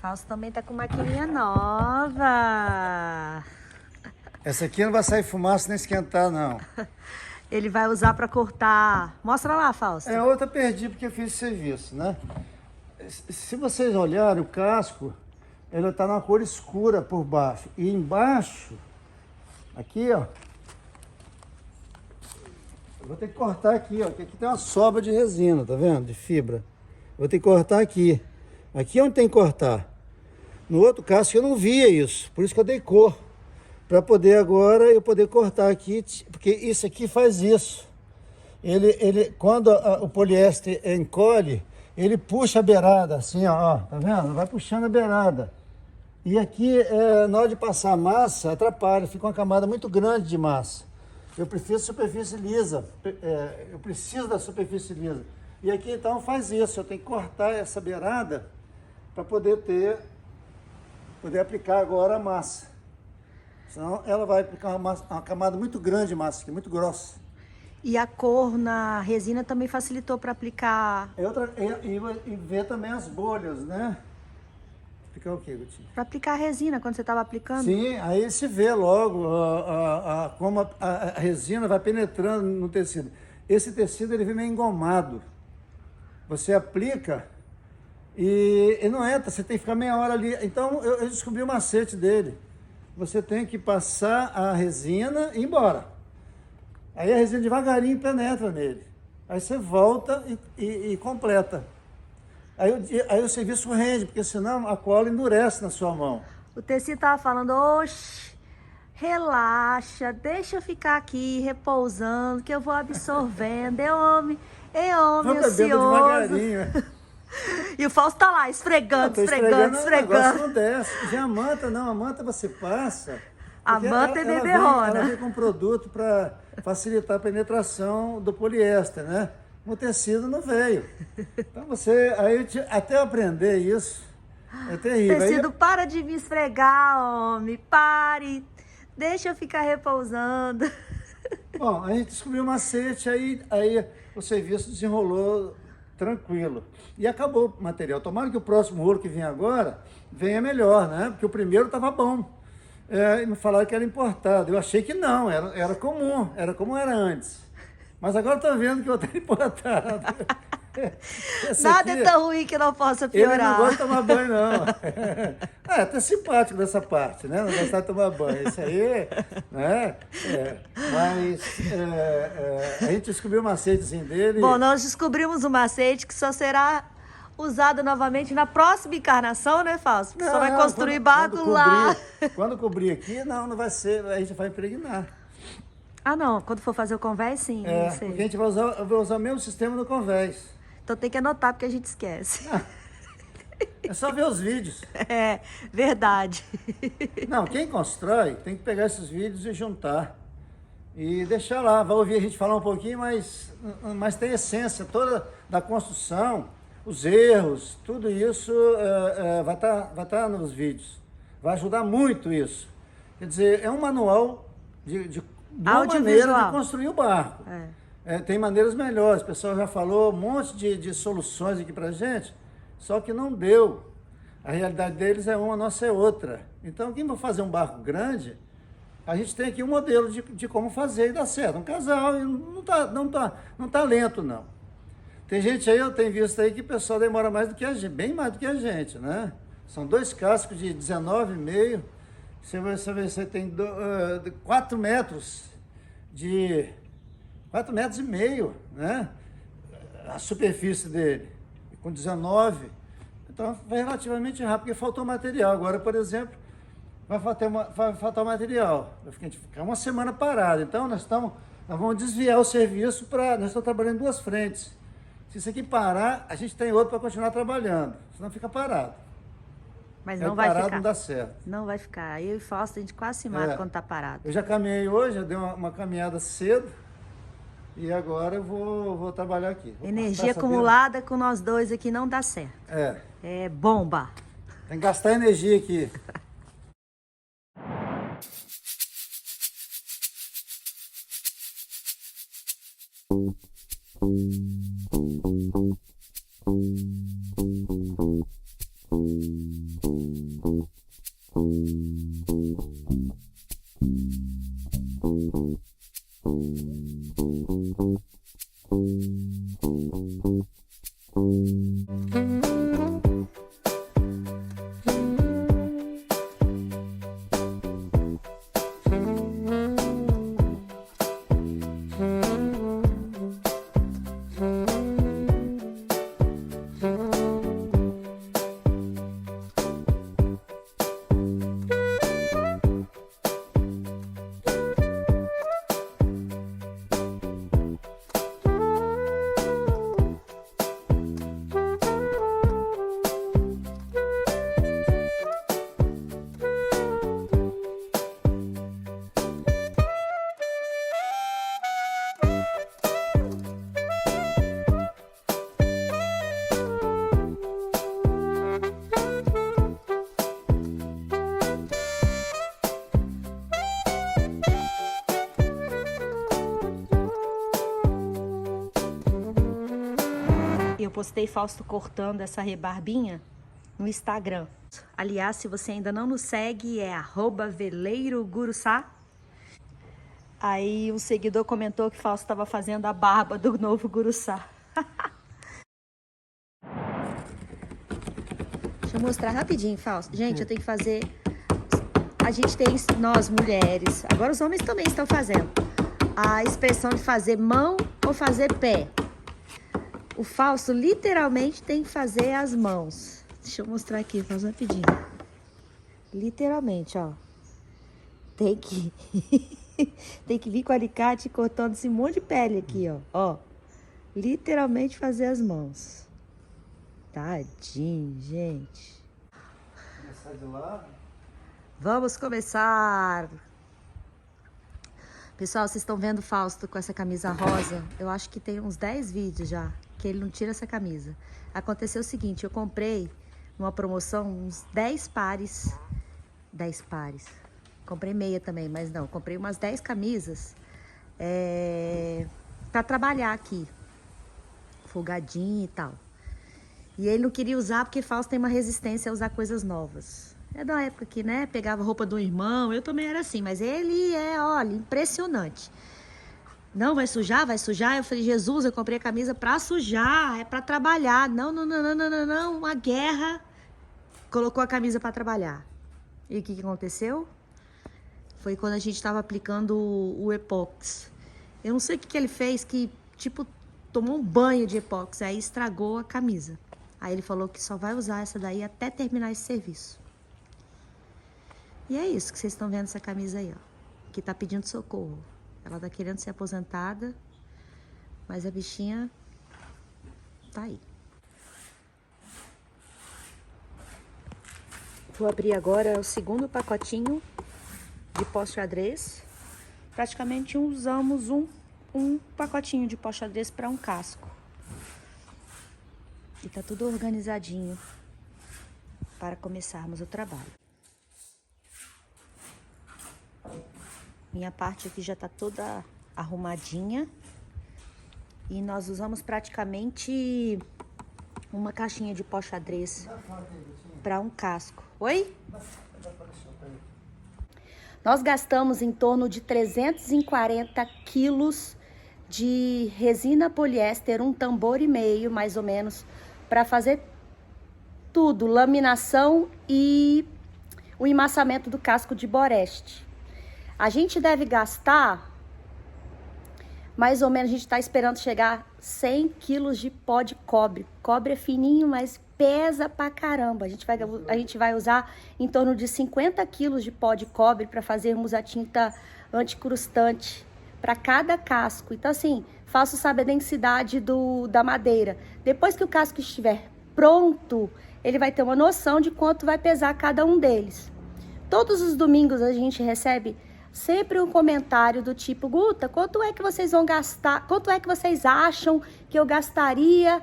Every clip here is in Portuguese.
Fausto também tá com maquininha nova. Essa aqui não vai sair fumaça nem esquentar, não. Ele vai usar para cortar. Mostra lá, Fausto. É, outra perdi porque eu fiz serviço, né? Se vocês olharem o casco, ele tá numa cor escura por baixo. E embaixo, aqui, ó. Eu vou ter que cortar aqui, ó. Que aqui tem uma sobra de resina, tá vendo? De fibra. Vou ter que cortar aqui. Aqui é onde tem que cortar. No outro casco eu não via isso. Por isso que eu dei cor. Para poder agora eu poder cortar aqui. Porque isso aqui faz isso. Quando o poliéster encolhe, ele puxa a beirada, assim, ó, tá vendo? Vai puxando a beirada. E aqui, na hora de passar a massa, atrapalha, fica uma camada muito grande de massa. Eu prefiro superfície lisa, eu preciso da superfície lisa. E aqui, então, faz isso, eu tenho que cortar essa beirada para poder aplicar agora a massa. Senão ela vai aplicar uma camada muito grande de massa, aqui, muito grossa. E a cor na resina também facilitou para aplicar. E ver também as bolhas, né? Explicar o quê, Gutinho? Para aplicar a resina quando você estava aplicando? Sim, aí se vê logo como a resina vai penetrando no tecido. Esse tecido ele vem meio engomado. Você aplica e não entra, você tem que ficar meia hora ali. Então eu descobri o macete dele. Você tem que passar a resina e ir embora. Aí a resina devagarinho penetra nele. Aí você volta e completa. Aí o serviço rende, porque senão a cola endurece na sua mão. O tecido tava falando, oxe, relaxa, deixa eu ficar aqui repousando, que eu vou absorvendo. Vou bebendo ansioso. devagarinho. E o Fausto tá lá, esfregando. O negócio não desce. Já a manta não, a manta você passa. A manta é ela beberrona. vem com um produto para facilitar a penetração do poliéster, né? O tecido não veio. Então até eu aprender isso, é terrível. Tecido, para de me esfregar, homem, pare, deixa eu ficar repousando. Bom, a gente descobriu o macete, aí o serviço desenrolou tranquilo. E acabou o material. Tomara que o próximo rolo que vem agora venha melhor, né? Porque o primeiro estava bom. E me falaram que era importado. Eu achei que não, era comum, era como era antes. Mas agora estou vendo que eu tenho importado. Nada é tão ruim que não possa Ele piorar. não gosta de tomar banho, não. É até simpático dessa parte, né? Não gostar de tomar banho. Isso aí, né? Mas a gente descobriu o macetezinho dele. Bom, nós descobrimos um macete que só será usado novamente na próxima encarnação, né, Fausto? Só vai construir barco lá. Quando cobrir aqui, não vai ser, a gente vai impregnar. Ah, não, quando for fazer o convés, sim. Porque a gente vai usar o mesmo sistema do convés. Então tem que anotar, porque a gente esquece. É só ver os vídeos. É, verdade. Não, quem constrói tem que pegar esses vídeos e juntar. E deixar lá, vai ouvir a gente falar um pouquinho, mas tem a essência toda da construção, os erros, tudo isso vai tá nos vídeos. Vai ajudar muito isso. Quer dizer, é um manual de uma maneira de construir o barco. Tem maneiras melhores, o pessoal já falou um monte de soluções aqui pra gente, só que não deu. A realidade deles é uma, a nossa é outra. Então, quem vai fazer um barco grande, a gente tem aqui um modelo de como fazer e dar certo. Um casal não tá lento, não. Tem gente aí, eu tenho visto aí que o pessoal demora mais do que a gente, bem mais do que a gente, né? São 2 cascos de 19,5. Você tem 4 metros de 4,5 metros, né? A superfície dele, com 19. Então, vai relativamente rápido, porque faltou material. Agora, por exemplo, vai faltar material. Vai ficar uma semana parado. Então, nós vamos desviar o serviço nós estamos trabalhando em 2 frentes. Se isso aqui parar, a gente tem outro para continuar trabalhando. Senão fica parado. Mas não vai parado ficar. Não dá certo. Não vai ficar. Eu e Fausto, a gente quase se mata quando tá parado. Eu já caminhei hoje, eu dei uma caminhada cedo. E agora eu vou trabalhar aqui. Energia acumulada com nós dois aqui não dá certo. É bomba. Tem que gastar energia aqui. Eu postei Fausto cortando essa rebarbinha no Instagram. Aliás, se você ainda não nos segue, é @veleiro_guruçá. Aí um seguidor comentou que Fausto estava fazendo a barba do novo Guruçá. Deixa eu mostrar rapidinho, Fausto. Gente, eu tenho que fazer... A gente tem, nós mulheres, agora os homens também estão fazendo, a expressão de fazer mão ou fazer pé. O Fausto literalmente tem que fazer as mãos. Deixa eu mostrar aqui, faz rapidinho. Literalmente, ó. Tem que tem que vir com o alicate cortando esse monte de pele aqui, ó. Literalmente fazer as mãos. Tadinho, gente. Começar de lá. Vamos começar. Pessoal, vocês estão vendo o Fausto com essa camisa rosa? Eu acho que tem uns 10 vídeos já que ele não tira essa camisa. Aconteceu o seguinte, eu comprei numa promoção uns 10 pares. 10 pares. Comprei meia também, mas não. Comprei umas 10 camisas pra trabalhar aqui. Folgadinho e tal. E ele não queria usar porque Fausto tem uma resistência a usar coisas novas. É da época que, né, pegava roupa do irmão. Eu também era assim, mas ele é, olha, impressionante. Não, vai sujar, vai sujar. Eu falei, Jesus, eu comprei a camisa pra sujar, é pra trabalhar. Não, uma guerra. Colocou a camisa pra trabalhar. E o que aconteceu? Foi quando a gente tava aplicando o epóxi. Eu não sei o que ele fez, que, tipo, tomou um banho de epóxi, aí estragou a camisa. Aí ele falou que só vai usar essa daí até terminar esse serviço. E é isso que vocês estão vendo essa camisa aí, ó. Que tá pedindo socorro. Ela tá querendo ser aposentada, mas a bichinha tá aí. Vou abrir agora o segundo pacotinho de pó xadrez. Praticamente usamos um pacotinho de pó xadrez para um casco. E tá tudo organizadinho para começarmos o trabalho. Minha parte aqui já tá toda arrumadinha. E nós usamos praticamente uma caixinha de pó xadrez para um casco. Oi? Nós gastamos em torno de 340 quilos de resina poliéster, um tambor e meio, mais ou menos, para fazer tudo, laminação e o emmassamento do casco de boreste. A gente deve gastar, mais ou menos, a gente está esperando chegar 100 quilos de pó de cobre. Cobre é fininho, mas pesa pra caramba. A gente vai usar em torno de 50 quilos de pó de cobre para fazermos a tinta anticrustante para cada casco. Então, assim, Fausto sabe a densidade da madeira. Depois que o casco estiver pronto, ele vai ter uma noção de quanto vai pesar cada um deles. Todos os domingos a gente recebe sempre um comentário do tipo, Guta, quanto é que vocês vão gastar, quanto é que vocês acham que eu gastaria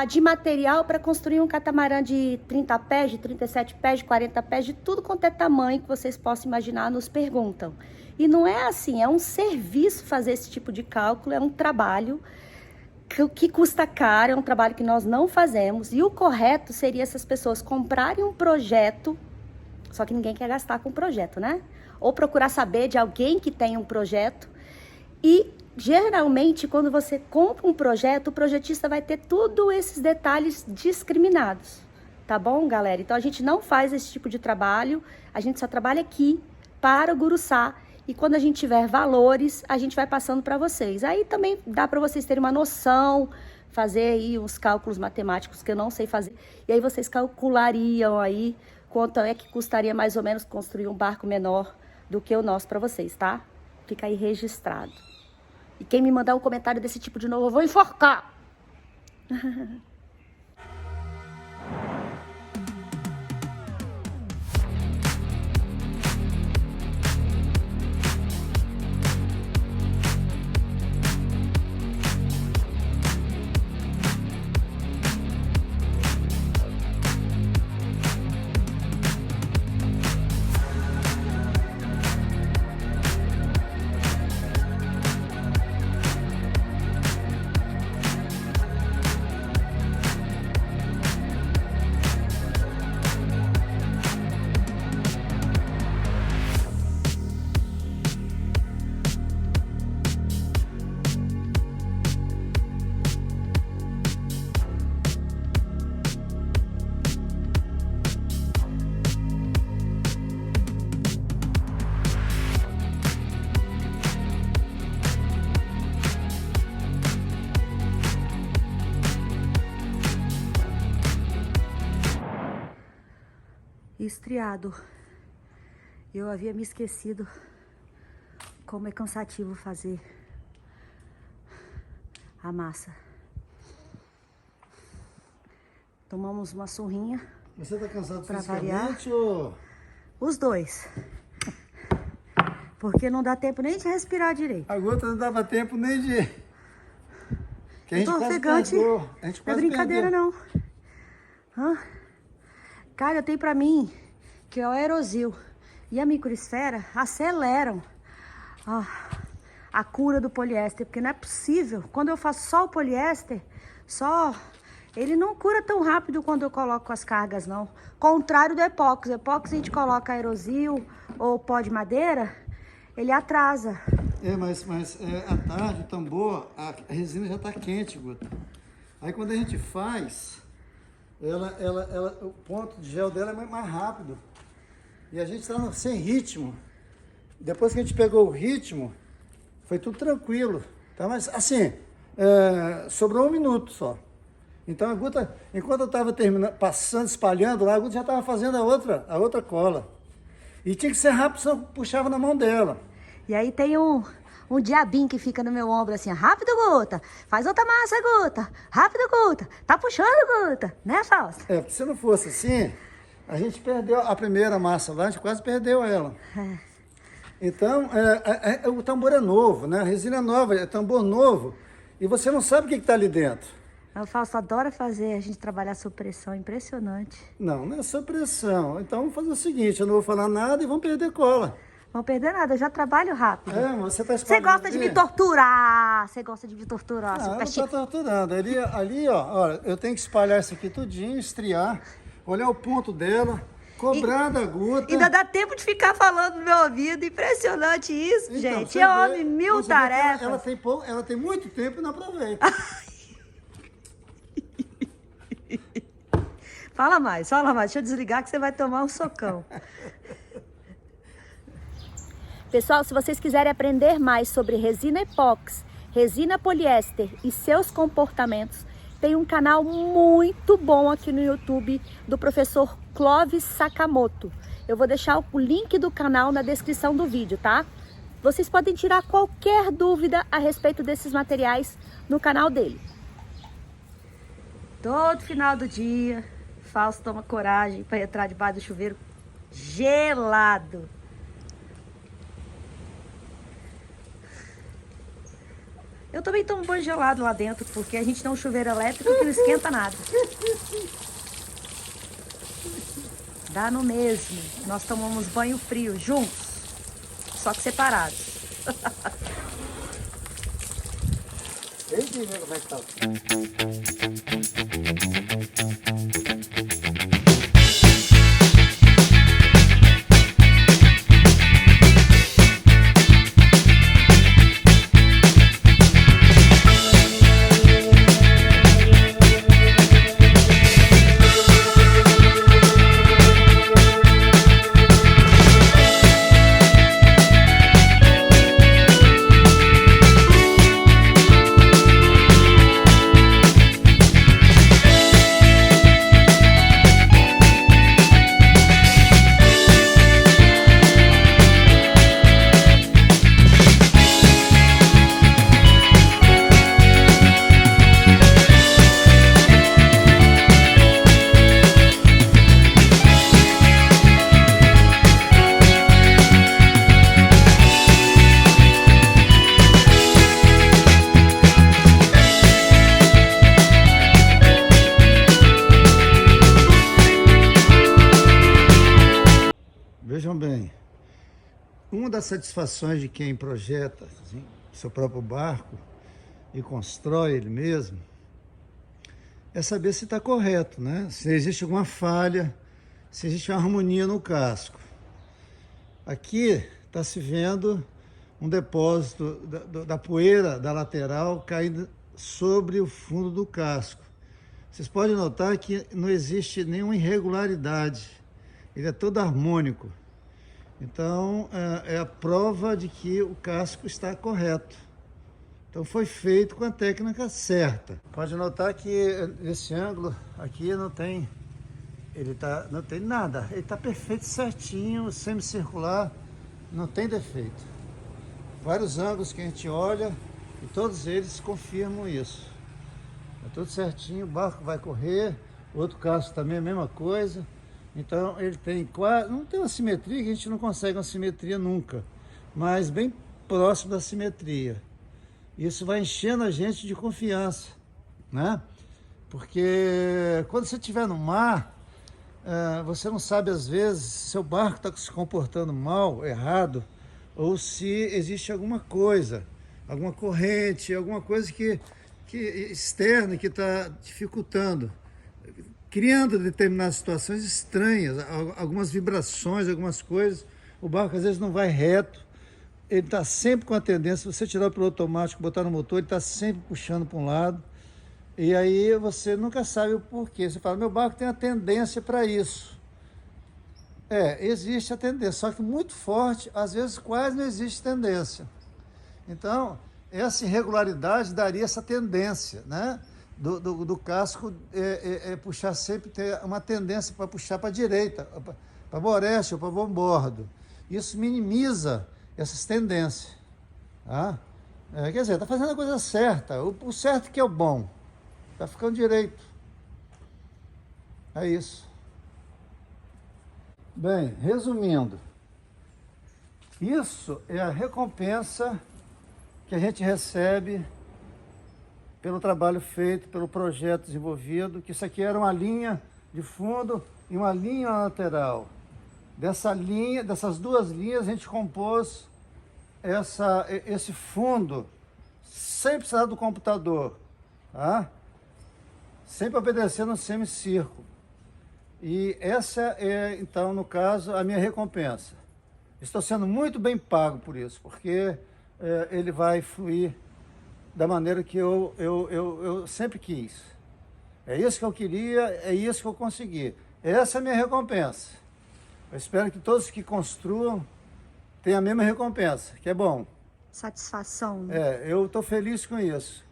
de material para construir um catamarã de 30 pés, de 37 pés, de 40 pés, de tudo quanto é tamanho que vocês possam imaginar, nos perguntam. E não é assim, é um serviço fazer esse tipo de cálculo, é um trabalho que custa caro, é um trabalho que nós não fazemos. E o correto seria essas pessoas comprarem um projeto, só que ninguém quer gastar com projeto, né? Ou procurar saber de alguém que tem um projeto E geralmente, quando você compra um projeto, o projetista vai ter todos esses detalhes discriminados. Tá bom, galera? Então, a gente não faz esse tipo de trabalho. A gente só trabalha aqui para o Guruçá. E quando a gente tiver valores, a gente vai passando para vocês. Aí também dá para vocês terem uma noção, fazer aí uns cálculos matemáticos que eu não sei fazer. E aí vocês calculariam aí quanto é que custaria mais ou menos construir um barco menor do que o nosso para vocês, tá? Fica aí registrado. E quem me mandar um comentário desse tipo de novo, eu vou enforcar. Estriado. Eu havia me esquecido como é cansativo fazer a massa. Tomamos uma surrinha. Você tá cansado pra fisicamente variar. ou... Os dois. Porque não dá tempo nem de respirar direito. A gota não dava tempo nem de... Que a gente tô quase ofegante. perdeu. A gente Não é quase brincadeira, perdeu. não. Hã? Cara, eu tenho pra mim que o aerosol e a microesfera aceleram a cura do poliéster, porque não é possível. Quando eu faço só o poliéster, ele não cura tão rápido quando eu coloco as cargas, não. Contrário do epóxi. O epóxi a gente coloca aerosol ou pó de madeira, ele atrasa. Mas à tarde, o tambor, a resina já tá quente, Guta. Aí quando a gente faz... o ponto de gel dela é mais rápido. E a gente está sem ritmo. Depois que a gente pegou o ritmo, foi tudo tranquilo. Tá? Mas assim, sobrou 1 minuto só. Então a Guta, enquanto eu estava passando, espalhando lá, a Guta já estava fazendo a outra cola. E tinha que ser rápido, senão eu puxava na mão dela. E aí tem um diabinho que fica no meu ombro assim, rápido, Guta, faz outra massa, Guta, rápido, Guta, tá puxando, Guta, né, Fausto? Porque se não fosse assim, a gente perdeu a primeira massa lá, a gente quase perdeu ela. Então, o tambor é novo, né, a resina é nova, é tambor novo, e você não sabe o que está ali dentro. O Fausto adora fazer a gente trabalhar sob pressão, impressionante. Não é sob pressão, então vamos fazer o seguinte, eu não vou falar nada e vamos perder cola. Não perder nada, eu já trabalho rápido. Mas você tá Você gosta de me torturar. Você gosta de me torturar. Não, não tá torturando. Ali, ó, eu tenho que espalhar isso aqui tudinho, estriar, olhar o ponto dela, cobrar da Guta. Ainda dá tempo de ficar falando no meu ouvido. Impressionante isso, Então, gente. É homem, mil tarefas. Ela tem muito tempo e não aproveita. Fala mais. Deixa eu desligar que você vai tomar um socão. Pessoal, se vocês quiserem aprender mais sobre resina epóxi, resina poliéster e seus comportamentos, tem um canal muito bom aqui no YouTube do professor Clóvis Sakamoto. Eu vou deixar o link do canal na descrição do vídeo, tá? Vocês podem tirar qualquer dúvida a respeito desses materiais no canal dele. Todo final do dia, Fausto toma coragem para entrar debaixo do chuveiro gelado. Eu também tomo banho gelado lá dentro, porque a gente tem um chuveiro elétrico que não esquenta nada. Dá no mesmo. Nós tomamos banho frio juntos, só que separados. Deixa eu ver como é que tá. uma das satisfações de quem projeta assim, seu próprio barco e constrói ele mesmo é saber se está correto, né? Se existe alguma falha, se existe uma harmonia no casco. Aqui está se vendo um depósito da poeira da lateral caindo sobre o fundo do casco. Vocês podem notar que não existe nenhuma irregularidade, ele é todo harmônico. Então, é a prova de que o casco está correto. Então, foi feito com a técnica certa. Pode notar que nesse ângulo aqui não tem nada. Ele está perfeito, certinho, semicircular, não tem defeito. Vários ângulos que a gente olha e todos eles confirmam isso. É tudo certinho, o barco vai correr, o outro casco também é a mesma coisa. Então ele tem quase, não tem uma simetria, que a gente não consegue uma simetria nunca, mas bem próximo da simetria. Isso vai enchendo a gente de confiança, né? Porque quando você estiver no mar, você não sabe às vezes se seu barco está se comportando mal, errado, ou se existe alguma coisa, alguma corrente, alguma coisa que externa que está dificultando, criando determinadas situações estranhas, algumas vibrações, algumas coisas. O barco às vezes não vai reto, ele está sempre com a tendência, se você tirar o piloto automático, botar no motor, ele está sempre puxando para um lado, e aí você nunca sabe o porquê. Você fala, meu barco tem a tendência para isso. Existe a tendência, só que muito forte, às vezes quase não existe tendência. Então, essa irregularidade daria essa tendência, né? Do casco puxar sempre, ter uma tendência para puxar para a direita, para boreste ou para bombordo. Isso minimiza essas tendências. Tá? Quer dizer, está fazendo a coisa certa, o certo que é o bom. Está ficando direito. É isso. Bem, resumindo, isso é a recompensa que a gente recebe pelo trabalho feito, pelo projeto desenvolvido, que isso aqui era uma linha de fundo e uma linha lateral. Dessas duas linhas, a gente compôs esse fundo, sem precisar do computador, tá? Sempre obedecendo um semicírculo. E essa é, então, no caso, a minha recompensa. Estou sendo muito bem pago por isso, porque ele vai fluir da maneira que eu sempre quis. É isso que eu queria, é isso que eu consegui. Essa é a minha recompensa. Eu espero que todos que construam tenham a mesma recompensa, que é bom. Satisfação, né? Eu estou feliz com isso.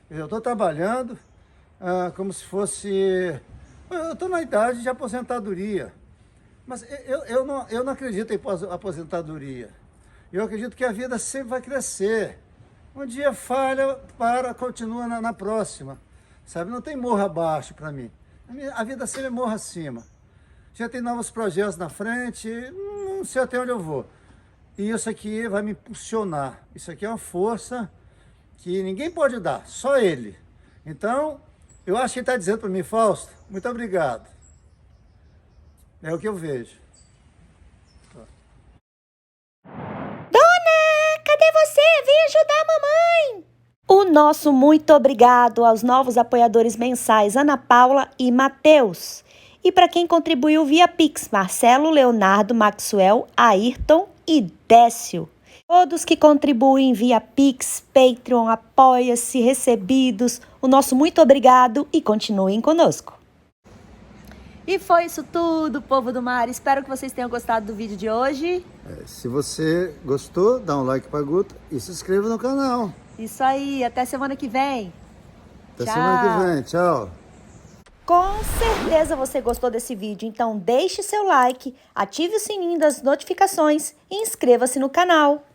Eu estou trabalhando como se fosse... Eu estou na idade de aposentadoria, mas eu não acredito em aposentadoria. Eu acredito que a vida sempre vai crescer. Um dia falha, continua na próxima. Sabe? Não tem morro abaixo para mim. A vida sempre é morro acima. Já tem novos projetos na frente, não sei até onde eu vou. E isso aqui vai me impulsionar. Isso aqui é uma força que ninguém pode dar, só ele. Então, eu acho que ele está dizendo para mim, Fausto, muito obrigado. É o que eu vejo. Cadê você? Vem ajudar a mamãe! O nosso muito obrigado aos novos apoiadores mensais Ana Paula e Matheus. E para quem contribuiu via Pix, Marcelo, Leonardo, Maxwell, Ayrton e Décio. Todos que contribuem via Pix, Patreon, Apoia-se, recebidos, o nosso muito obrigado e continuem conosco. E foi isso tudo, povo do mar. Espero que vocês tenham gostado do vídeo de hoje. Se você gostou, dá um like pra Guta e se inscreva no canal. Isso aí, até semana que vem. Até semana que vem, tchau. Com certeza você gostou desse vídeo, então deixe seu like, ative o sininho das notificações e inscreva-se no canal.